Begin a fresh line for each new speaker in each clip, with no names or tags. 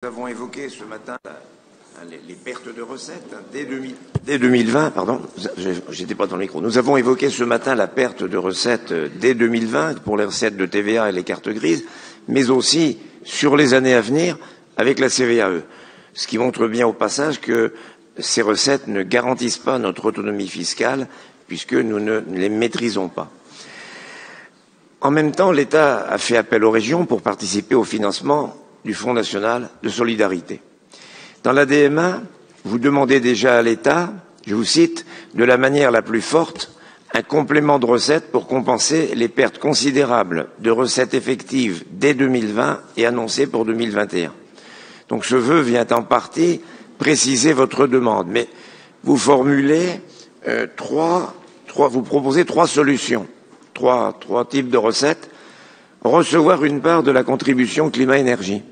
avons évoqué ce matin les pertes de recettes dès 2020. Pardon, j'étais pas dans le micro. Nous avons évoqué ce matin la perte de recettes dès 2020 pour les recettes de TVA et les cartes grises, mais aussi sur les années à venir avec la CVAE. Ce qui montre bien au passage que ces recettes ne garantissent pas notre autonomie fiscale puisque nous ne les maîtrisons pas. En même temps, l'État a fait appel aux régions pour participer au financement du Fonds national de solidarité. Dans la DMA, vous demandez déjà à l'État, je vous cite, de la manière la plus forte, un complément de recettes pour compenser les pertes considérables de recettes effectives dès 2020 et annoncées pour 2021. Donc ce vœu vient en partie préciser votre demande, mais vous formulez vous proposez trois solutions, trois types de recettes. Recevoir une part de la contribution climat-énergie,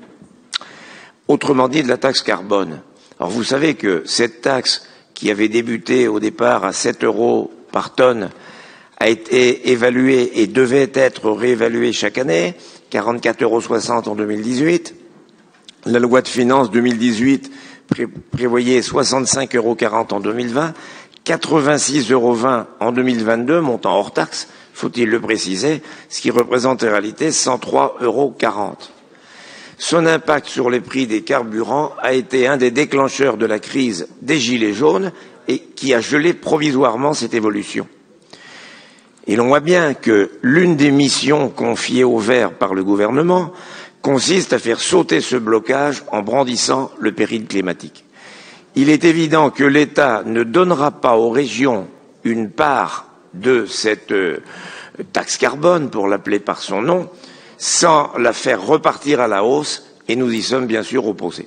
autrement dit de la taxe carbone. Alors vous savez que cette taxe, qui avait débuté au départ à 7 € par tonne, a été évaluée et devait être réévaluée chaque année, 44,60 € en 2018. La loi de finances 2018 prévoyait 65,40 € en 2020, 86,20 € en 2022, montant hors taxe, faut-il le préciser, ce qui représente en réalité 103,40 €. Son impact sur les prix des carburants a été un des déclencheurs de la crise des Gilets jaunes et qui a gelé provisoirement cette évolution. Et l'on voit bien que l'une des missions confiées aux Verts par le gouvernement consiste à faire sauter ce blocage en brandissant le péril climatique. Il est évident que l'État ne donnera pas aux régions une part de cette taxe carbone, pour l'appeler par son nom, sans la faire repartir à la hausse, et nous y sommes bien sûr opposés.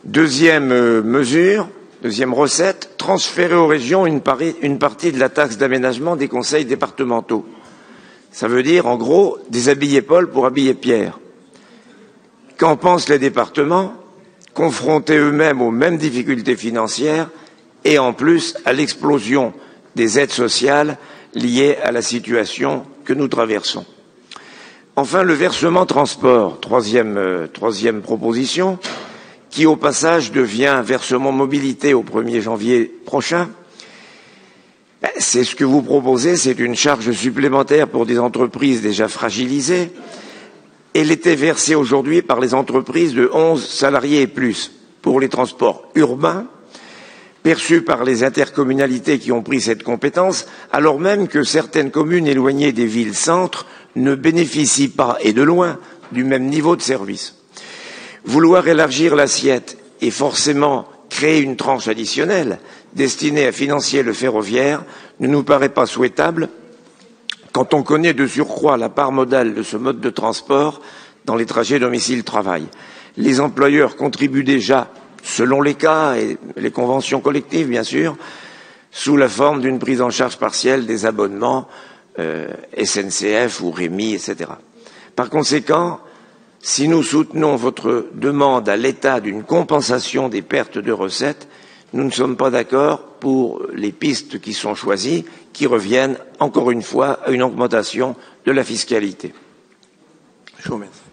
Deuxième mesure, deuxième recette, transférer aux régions une partie de la taxe d'aménagement des conseils départementaux. Ça veut dire, en gros, déshabiller Paul pour habiller Pierre. Qu'en pensent les départements, confrontés eux-mêmes aux mêmes difficultés financières et en plus à l'explosion des aides sociales liées à la situation que nous traversons. Enfin, le versement transport, troisième proposition, qui au passage devient versement mobilité au 1er janvier prochain. C'est ce que vous proposez, c'est une charge supplémentaire pour des entreprises déjà fragilisées. Elle était versée aujourd'hui par les entreprises de 11 salariés et plus pour les transports urbains, perçus par les intercommunalités qui ont pris cette compétence, alors même que certaines communes éloignées des villes-centres ne bénéficient pas, et de loin, du même niveau de service. Vouloir élargir l'assiette et forcément créer une tranche additionnelle destinée à financer le ferroviaire ne nous paraît pas souhaitable quand on connaît de surcroît la part modale de ce mode de transport dans les trajets domicile-travail. Les employeurs contribuent déjà, selon les cas et les conventions collectives bien sûr, sous la forme d'une prise en charge partielle des abonnements SNCF ou Rémi, etc. Par conséquent, si nous soutenons votre demande à l'État d'une compensation des pertes de recettes, nous ne sommes pas d'accord pour les pistes qui sont choisies, qui reviennent, encore une fois, à une augmentation de la fiscalité. Je vous remercie.